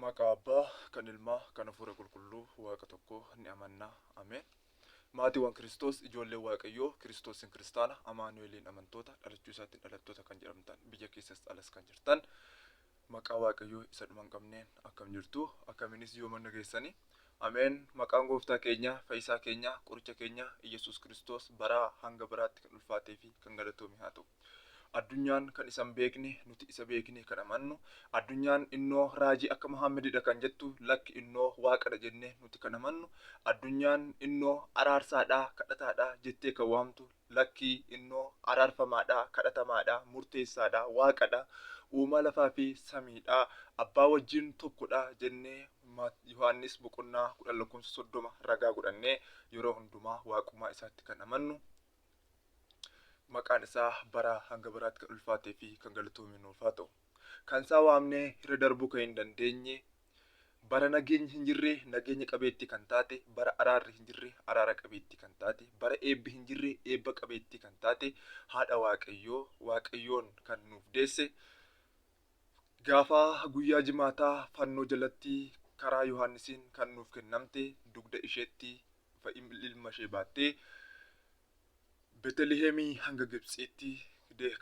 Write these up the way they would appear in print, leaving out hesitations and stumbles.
Maqaa Abbaa, kan Ilmaa, kan Hafuura Qulqulluu, Waaqa tokko ni amanna. Ameen. Maatiiwwan Kiristoos, ijoollee Waaqayyoo, Kiristoosin kiristaana, Amaanu'eliin amantoota, dhalachuu isaatiin dhalattoota kan jedhamtan, biyya keessas alas kan jirtan, maqaa Waaqayyoo isa dhuma hin qabneen akkam jirtu, akkaminis yoo manna geessanii. Ameen. Maqaan gooftaa keenya, fayyisaa keenya, qoricha keenya, Iyyasuus Kiristoos baraa hanga baraatti kan ulfaatee fi kan galatoome haa ta'u. Addunyaan kan isan beekne nuti isa beekne kan amannu, addunyaan innoo raajii akka Muhammedidha kan jettu, lakki innoo waaqadha jennee nuti kan amannu, addunyaan innoo araarsaadha kadhataadha jettee kan waamtu, lakki innoo araarfamaadha kadhatamaadha murteessaadha waaqadha, uumaa lafaa fi samiidha, abbaa wajjin tokkodha jennee Yohaannis boqonnaa 10:30 ragaa godhannee yeroo hundumaa waaqummaa isaatti kan amannu. Maqaan isaa bara hanga baraatti kan ulfaatee fi kan galatoome nuuf haa ta'u. Kan isaa waamnee hira darbuu kan hin dandeenye, bara nageenyi hin jirre nageenya qabeettii kan taate, bara araarri hin jirre araara qabeettii kan taate, bara eebbi hin jirre eebba qabeettii kan taate, haadha Waaqayyoo, Waaqayyoon kan nuuf deesse, gaafa guyyaa jimaataa fannoo jalatti karaa Yohaannisiin kan nuuf kennamte, dugda isheetti ilma ishee baattee Beetelihemii hanga Gibxiitti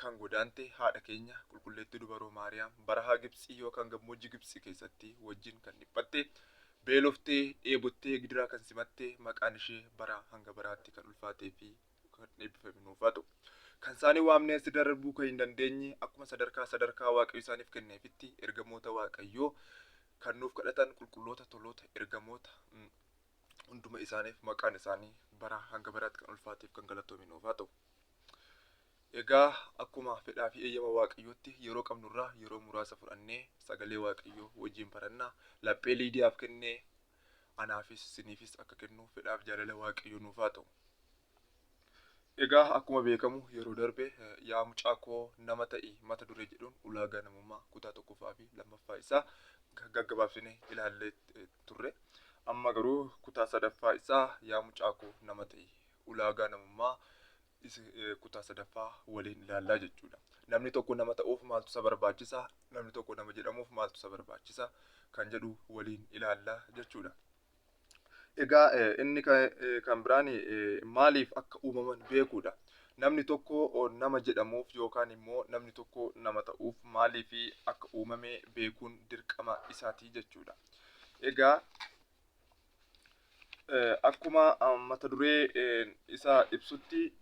kan godaante haadha keenya qulqulleettii dubaroo Maariyaam barahaa Gibxii yookaan gammoojjii Gibxii keessatti wajjin kan dhiphatte, beeloftee dheebottee gidiraa kan simatte, maqaan ishee bara hanga baraatti kan ulfaatee fi kan eebbifame nuuf haa ta'u. Kan isaanii waamnee si darbuu kan hin dandeenye, akkuma sadarkaa Waaqayyo isaaniif kenneefitti ergamoota Waaqayyoo kan nuuf kadhatan qulqulloota toloota ergamoota hunduma isaaniif maqaan isaanii bara hanga baraatti kan ulfaateef kan galatoome nuuf haa ta'u. Egaa akkuma fedhaa fi eeyyama Waaqayyootti yeroo qabnurraa yeroo muraasa fudhannee sagalee Waaqayyoo wajjin barannaa, laphee Liidiyaaf kennee anaafis isiniifis akka kennu fedhaaf jaalala Waaqayyoo nuuf haa ta'u. Egaa akkuma beekamu yeroo darbe yaa mucaa koo nama ta'i mata duree jedhuun ulaagaa namummaa kutaa 1ffaa fi 2ffaa isaa gaggabaabsinee ilaallee turre. Amma garuu kutaa 3ffaa isaa yaa mucaa koo nama ta'i ulaagaa namummaa kutaa 3ffaa waliin ilaallaa jechuudha. Namni tokko nama ta'uuf maaltu isa barbaachisa, namni tokko nama jedhamuuf maaltu isa barbaachisa kan jedhu waliin ilaallaa jechuudha. Egaa inni kan biraan maaliif akka uumaman beekuudha. Namni tokko nama jedhamuuf yookaan immoo namni tokko nama ta'uuf maaliif akka uumame beekuun dirqama isaatii jechuudha. Egaa akkuma mata duree isaa ibsutti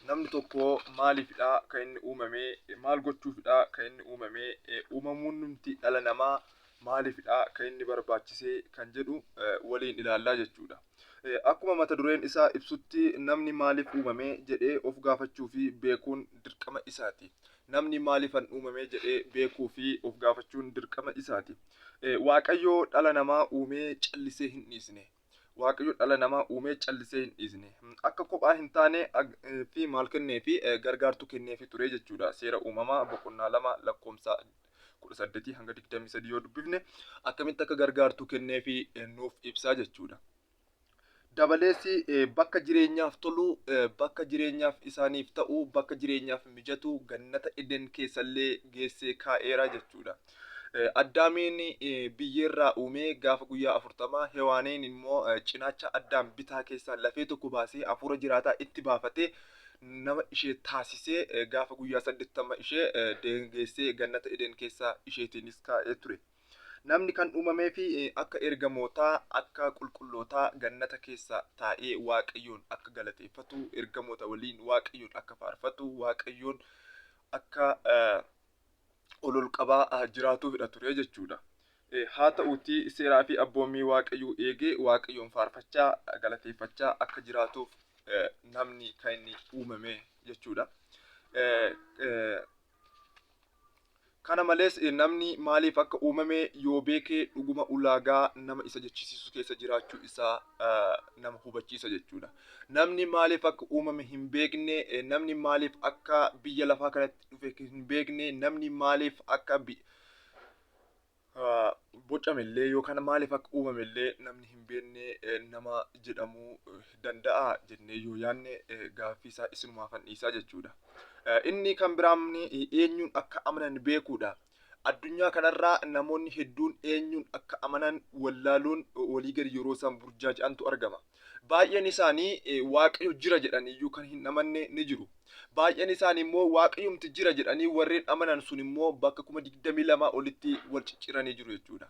namni tokko maaliifidha kan inni uumame, maal gochuufidha kan inni uumame, uumamuun nuti dhala namaa maaliifidha kan inni barbaachise kan jedhu waliin ilaallaa jechuudha. Akkuma mata dureen isaa ibsutti namni maaliif uumame jedhee of gaafachuu fi beekuun dirqama isaati. Namni maaliifan uumame jedhee beekuu fi of gaafachuun dirqama isaati. Waaqayyoo dhala namaa uumee callisee hin dhiisne. Waaqayyo dhala namaa uumee callisee hin dhiisne. Akka kophaa hin taane fi maal kennee fi gargaartuu kennee fi ture jechuudha. Seera uumamaa boqonnaa 2 lakkoomsa 18 hanga 23 yoo dubbifne akkamitti akka gargaartuu kennee fi nuuf ibsaa jechuudha. Dabalees bakka jireenyaaf tolu, bakka jireenyaaf isaaniif ta'u, bakka jireenyaaf mijatu gannata Eden keessallee geessee kaa'eera jechuudha. Addaamiin biyyeerraa uumee gaafa guyyaa 40 Hewaaniin immoo cinaacha Addaam bitaa keessaa lafee tokko baasee hafuura jiraataa itti baafatee nama ishee taasisee gaafa guyyaa 80 ishee deeggeessee gannata Eden keessaa isheetiinis kaa'ee ture. Namni kan uumamee fi akka ergamootaa, akka qulqullootaa gannata keessa taa'ee Waaqayyoon akka galateeffatu, ergamoota waliin Waaqayyoon akka faarfatu, Waaqayyoon akka olol qabaa jiraatuufidha ture jechuudha. Haa ta'uutii seeraa fi abboommii Waaqayyoo eegee Waaqayyoon faarfachaa galateeffachaa akka jiraatuuf namni kan inni uumame jechuudha. Kana malees namni maaliif akka uumame yoo beekee dhuguma ulaagaa nama isa jechisiisu keessa jiraachuu isaa nama hubachiisa jechuudha. Namni maaliif akka uumame hin beekne, namni maaliif akka biyya lafaa kanatti dhufe hin beekne, namni maaliif akka bocamellee yookaan maaliif akka uumamellee namni hin beekne nama jedhamuu danda'a jennee yoo yaadne gaaffii isaa isinumaaf dhiisaa jechuudha. Inni kan biraan eenyuun akka amanan beekuudha. addunyaa kanarraa namoonni hedduun eenyuun akka amanan wallaaluun walii gadi yeroo isaan burjaaja'antu argama. Baay'een isaanii waaqayyo jira jedhanii iyyuu kan hin amanne ni jiru. Baay'een isaanii immoo waaqayyumti jira jedhanii warreen amanan sun immoo bakka 22 olitti wal cicciranii jiru jechuudha.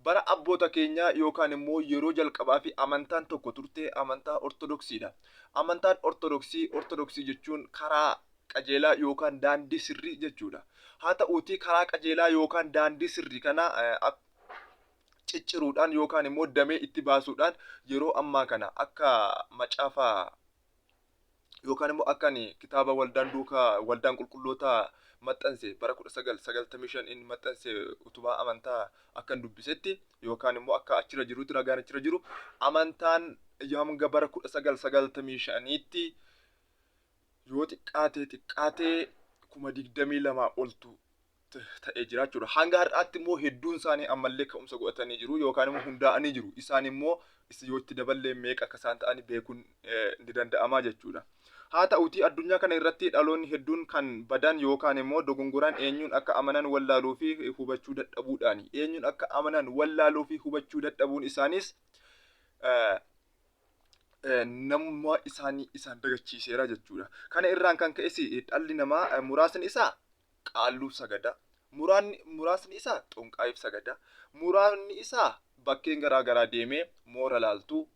Bara abboota keenya yookaan immoo yeroo jalqabaa fi amantaan tokko turte amantaa ortodoksiidha. Amantaan ortodoksii jechuun karaa qajeelaa yookaan daandii sirrii jechuudha. Haa ta'uutii karaa qajeelaa yookaan daandii sirrii kana cicciruudhaan yookaan immoo damee itti baasuudhaan yeroo ammaa kana akka macaafaa yookaan immoo akka kitaaba waldaan qulqulloota maxxanse bara 1995 inni maxxanse utubaa amantaa akka dubbisetti yookaan immoo akka achira jirutti ragaan achira jiru amantaan hanga bara 1995tti yoo xiqqaatee 22,000 oltu ta'ee jira jechuudha. Hanga har'aatti immoo hedduun isaanii ammallee ka'umsa godhatanii jiru yookaan immoo hundaa'anii jiru. Isaan immoo yoo itti daballee meeqa akka isaan ta'anii beekuun ni danda'ama jechuudha. Haa ta'uutii addunyaa kana irratti dhaloonni hedduun kan badan yookaan immoo dogongoraan eenyuun akka amanan wallaaluu fi hubachuu dadhabuudhaani. Eenyuun akka amanan wallaaluu fi hubachuu dadhabuun isaanis namummaa isaanii isaan dagachiiseera jechuudha. Kana irraan kan ka'es dhalli namaa muraasni isaa qaalluuf sagada. Muraasni isaa xonqaa'iif sagada. Muraasni isaa bakkeen garaa deemee moora laaltuu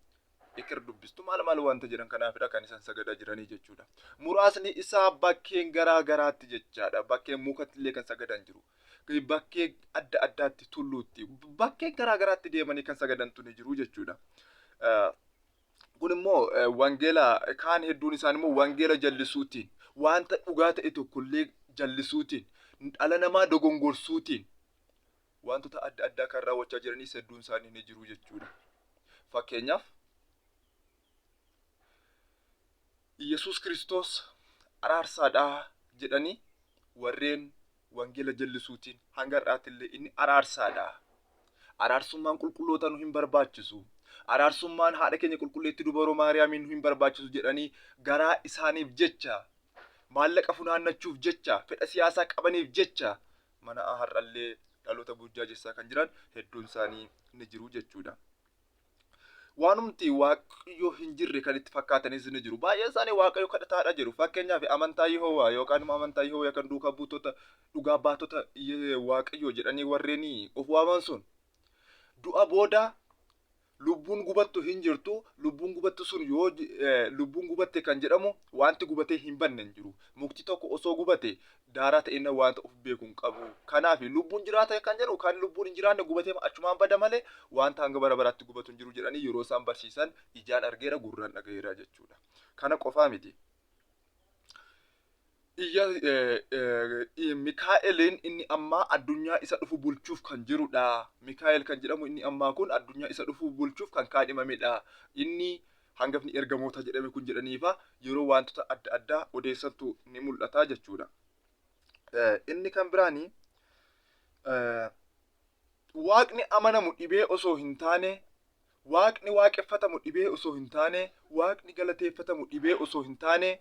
ikir dubbistu maal wanta jedhan kanaafidha kan isaan sagadaa jiranii jechuudha. Muraasni isaa bakkeen garaatti jechaadha. Bakkeen mukatti illee kan sagadan jiru. Bakkee adda addaatti tulluutti bakkeen garaatti deemanii kan sagadantu ni jiru jechuudha. Kun immoo wangeela kaan hedduun isaanii immoo wangeela jallisuutiin wanta dhugaa ta'e tokkollee jallisuutiin dhala namaa dogongorsuutiin wantoota adda addaa kan raawwachaa jiranii hedduun isaanii ni jiru jechuudha. Fakkeenyaaf Yesuus Kiristoos araarsaadha jedhanii warreen wangeela jallisuutiin hanga har'aatti illee inni araarsaadha. Araarsummaan qulqulloota nu hin barbaachisu. Araarsummaan haadha keenya qulqulleetti dubaroo Maariyaamiin nu hin barbaachisu jedhanii garaa isaaniif jecha maallaqa funaannachuuf jecha fedha siyaasaa qabaniif jecha mana har'allee dhaloota burjaajessaa kan jiran hedduun isaanii ni jiru jechuudha. Waanumti waaqayyo hin jirre kan itti fakkaatanis ni jiru. Baay'een isaanii waaqayyo kadhataadha jiru. Fakkeenyaaf amantaa Yihoowaa yookaan immoo amantaa Yihoowaa kan duukaa buutota dhugaa baatota waaqayyo jedhanii warreen of waaman sun du'a booda lubbuun gubattu hin jirtu. Lubbuun gubattu sun yoo lubbuun gubatte kan jedhamu wanti gubatee hin banne hin jiru. Mukti tokko osoo gubate daaraa ta'inna wanta of beekuun qabu. Kanaaf lubbuun jiraata kan jedhu kan lubbuun hin jiraanne gubatee achumaan bada malee wanta hanga bara baraatti gubatu hin jiru jedhanii yeroo isaan barsiisan ijaan argeera gurraan dhagayeera jechuudha. Kana qofaa miti. Mikaa'eliin inni ammaa addunyaa isa dhufu bulchuuf kan jirudha. Mikaa'el kan jedhamu inni ammaa kun addunyaa isa dhufu bulchuuf kan kaadhimamedha. Inni hangafni ergamoota jedhame kun jedhaniifa yeroo wantoota adda addaa odeessantu ni mul'ata jechuudha. Inni kan biraani waaqni amanamu dhibee osoo hin taane, waaqni waaqeffatamu dhibee osoo hin taane, waaqni galateeffatamu dhibee osoo hin taane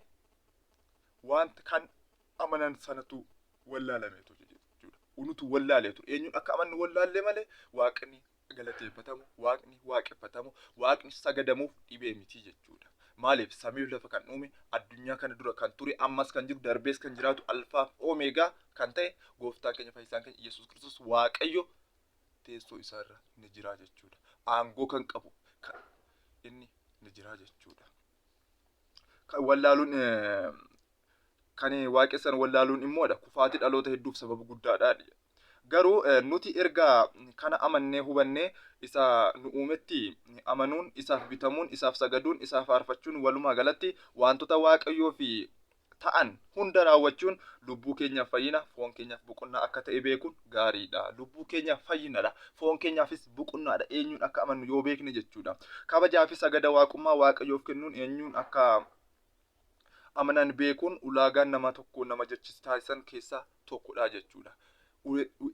wanta kan amanan sanatu wallaalameetu jechuudha. Unutu wallaaleetu eenyuun akka amannu wallaallee malee waaqni galateeffatamu, waaqni waaqeffatamu, waaqni sagadamuuf dhibee miti jechuudha. Maaliif samiif lafa kan uume addunyaa kana dura kan ture ammas kan jiru darbees kan jiraatu alfaaf oomeegaa kan ta'e gooftaan keenya fayyisaan keenya Yesuus Kiristoos waaqayyo teessoo isaarra ni jira jechuudha. Aangoo kan qabu kan inni ni jira jechuudha. Kan wallaaluun kan waaqessan wallaaluun immoodha kufaatii dhaloota hedduuf sababa guddaadha. Garuu nuti erga kana amannee hubannee isa nu uumetti amanuun, isaaf bitamuun, isaaf sagaduun, isaaf faarfachuun walumaa galatti wantoota waaqayyoo fi ta'an hunda raawwachuun lubbuu keenyaaf fayyina, foon keenyaaf boqonnaa akka ta'e beekuun gaariidha. Lubbuu keenyaaf fayyinadha, foon keenyaafis boqonnaadha. Eenyuun akka amannu yoo beekne jechuudha. Kabajaa fi sagada waaqummaa waaqayyoof kennuun eenyuun akka amanan beekuun ulaagaan nama tokko nama jechisiisan keessaa tokkodha jechuudha.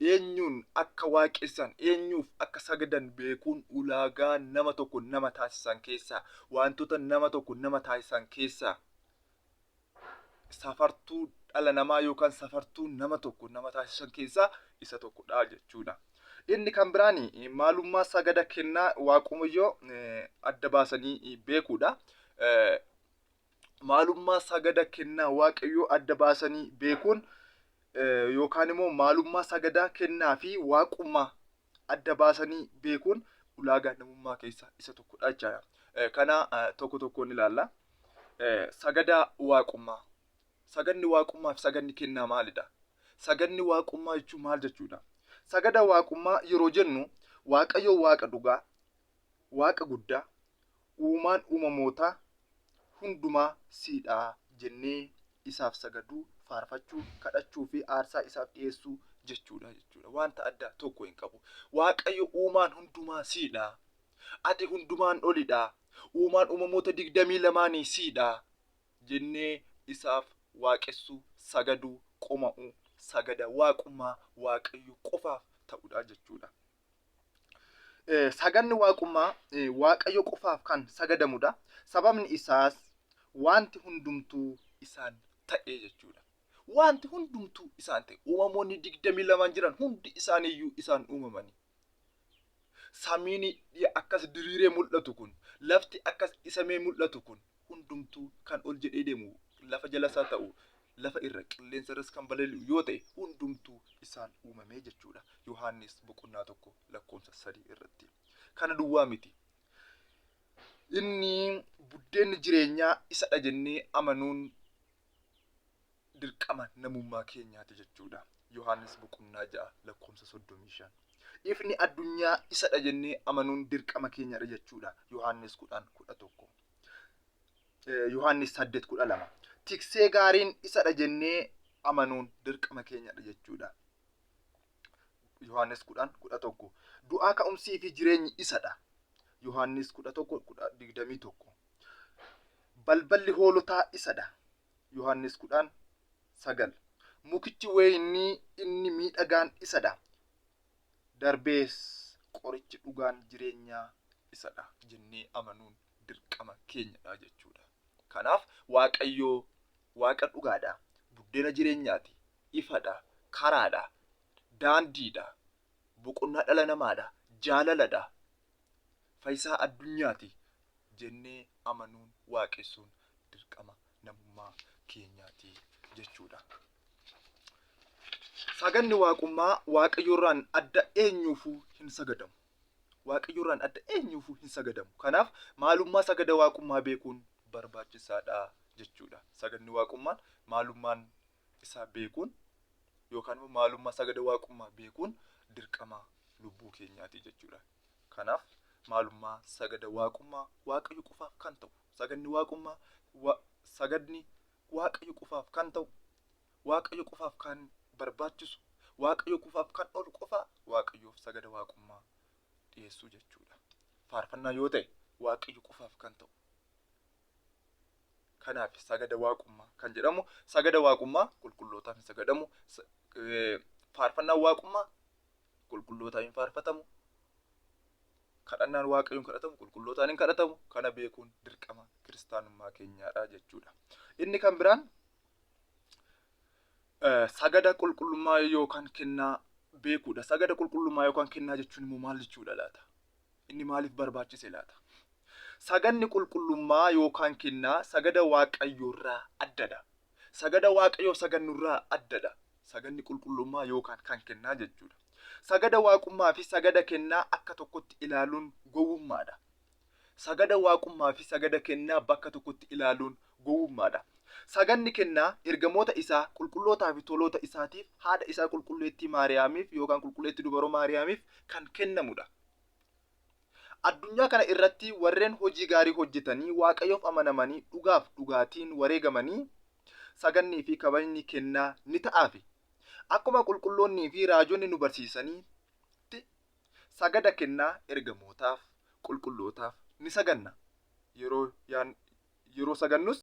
Eenyuun akka waaqessan, eenyuuf akka sagadan beekuun ulaagaa nama tokko nama taasisan keessaa, wantoota nama tokko nama taasisan keessaa safartuu dhala namaa yookaan safartuu nama tokko nama taasisan keessaa isa tokkodha jechuudha. Inni kan biraani maalummaa sagada kennaa Waaqayyoo adda baasanii beekuudha. Maalummaa sagada kennaa Waaqayyoo adda baasanii beekuun yookaan immoo maalummaa sagada kennaa fi waaqummaa adda baasanii beekuun ulaagaa namummaa keessaa isa tokkodha jechuudha. Kana tokko tokkoon ilaalla. Sagada waaqummaa. Sagadni waaqummaa fi sagadni kennaa maalidha? Sagadni waaqummaa jechuun maal jechuudha? Sagada waaqummaa yeroo jennu Waaqayyo waaqa dhugaa, waaqa guddaa, uumaan uumamoota hundumaa siidhaa jennee isaaf sagaduu, faarfachuu, kadhachuu fi aarsaa isaaf dhiyeessuu jechuudha. Wanta adda tokko hin qabu. Waaqayyo uumaan hundumaa siidhaa. Ati hundumaan olidha. Uumaan uumamoota 22 siidhaa jennee isaaf waaqessuu, sagaduu, qoma'uu, sagada waaqummaa Waaqayyo qofaaf ta'udha jechuudha. Saganni waaqummaa Waaqayyo qofaaf kan sagadamudha. Sababni isaas wanti hundumtuu isaan ta'e jechuudha. Wanti hundumtuu isaan ta'e. Uumamoonni 22 jiran hundi isaaniiyyuu isaan uumamani. Samiin akkas diriiree mul'atu kun, lafti akkas isamee mul'atu kun hundumtuu kan ol jedhee deemu, lafa jalasaa ta'u, lafa irra qilleensa irras kan balali'u yoo ta'e hundumtuu isaan uumamee jechuudha. Yohaannis 1:3 irratti. Kana duwwaa miti. Inni buddeenni jireenyaa isadha jennee amanuun dirqama namummaa keenyaati jechuudha. Yohaannis 6:35. Ifni addunyaa isadha jennee amanuun dirqama keenyadha jechuudha. Yohaannis 10:11. Yohaannis 8:12. Tiksee gaariin isadha jennee amanuun dirqama keenyadha jechuudha. Yohaannis 10:11. Du'aa ka'umsii fi jireenyi isadha. Yohaannis 11:21. Balballi hoolotaa isadha. Yohaannis 10:9. Mukichi wayinii inni miidhagaan isadha. Darbees qorichi dhugaan jireenyaa isadha jennee amanuun dirqama keenyadha jechuudha. Kanaaf Waaqayyoo waaqa dhugaadha, buddeena jireenyaati, ifadha, karaadha, daandiidha, boqonnaa dhala namaadha, jaalaladha, fayyisaa addunyaati jennee amanuun waaqessuun dirqama namummaa keenyaati jechuudha. Saganni waaqummaa Waaqayyoorraan adda eenyuufuu hin sagadamu. Waaqayyoorraan adda eenyuufuu hin sagadamu. Kanaaf maalummaa sagada waaqummaa beekuun barbaachisaadha jechuudha. Saganni waaqummaan maalummaan isaa beekuun yookaan immoo maalummaa sagada waaqummaa beekuun dirqama lubbuu keenyaati jechuudha. Kanaaf maalummaa sagada waaqummaa Waaqayyo qofaaf kan ta'u, saganni waaqummaa sagadni Waaqayyo qofaaf kan ta'u, Waaqayyo qofaaf kan barbaachisu, Waaqayyo qofaaf kan ol qofaa Waaqayyoof sagada waaqummaa dhiyeessuu jechuudha. Faarfannaa yoo ta'e Waaqayyo qofaaf kan ta'u. Kanaaf sagada waaqummaa kan jedhamu sagada waaqummaa qulqullootaaf hin sagadamu. Faarfannaan waaqummaa qulqullootaaf hin faarfatamu. Kadhannaan Waaqayyoon kadhatamu qulqullootaan hin kadhatamu. Kana beekuun dirqama kiristaanummaa keenyaadha jechuudha. Inni kan biraan sagada qulqullummaa yookaan kennaa beekuudha. Sagada qulqullummaa yookaan kennaa jechuun immoo maal jechuudha laata? Inni maaliif barbaachise laata? Saganni qulqullummaa yookaan kennaa sagada Waaqayyoorraa addadha. Sagada Waaqayyoo sagannurraa addadha. Saganni qulqullummaa yookaan kan kennaa jechuudha. Sagada waaqummaa fi sagada kennaa akka tokkotti ilaaluun gowwummaadha. Sagada waaqummaa fi sagada kennaa bakka tokkotti ilaaluun gowwummaadha. Saganni kennaa ergamoota isaa qulqullootaa fi toloota isaatiif haadha isaa qulqulleettii Maariyaamiif yookaan qulqulleettii dubaroo Maariyaamiif kan kennamudha. Addunyaa kana irratti warreen hojii gaarii hojjetanii Waaqayyoof amanamanii dhugaaf dhugaatiin wareegamanii sagannii fi kabajni kennaa ni ta'aafi. Akkuma qulqulloonnii fi raajonni nu barsiisanitti sagada kennaa ergamootaaf qulqullootaaf ni saganna. Yeroo sagannus